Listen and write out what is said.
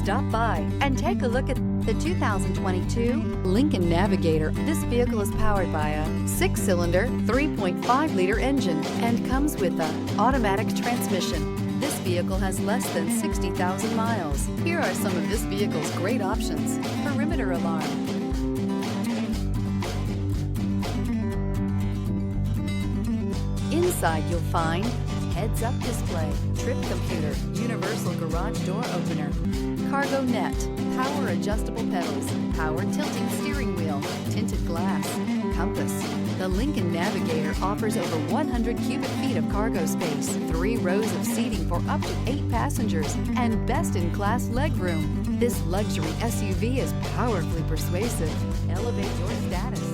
Stop by and take a look at the 2022 Lincoln Navigator. This vehicle is powered by a 6-cylinder, 3.5-liter engine and comes with an automatic transmission. This vehicle has less than 60,000 miles. Here are some of this vehicle's great options: perimeter alarm, inside you'll find heads-up display, trip computer, universal garage door opener, cargo net, power adjustable pedals, power tilting steering wheel, tinted glass, compass. The Lincoln Navigator offers over 100 cubic feet of cargo space, 3 rows of seating for up to 8 passengers, and best-in-class legroom. This luxury SUV is powerfully persuasive. Elevate your status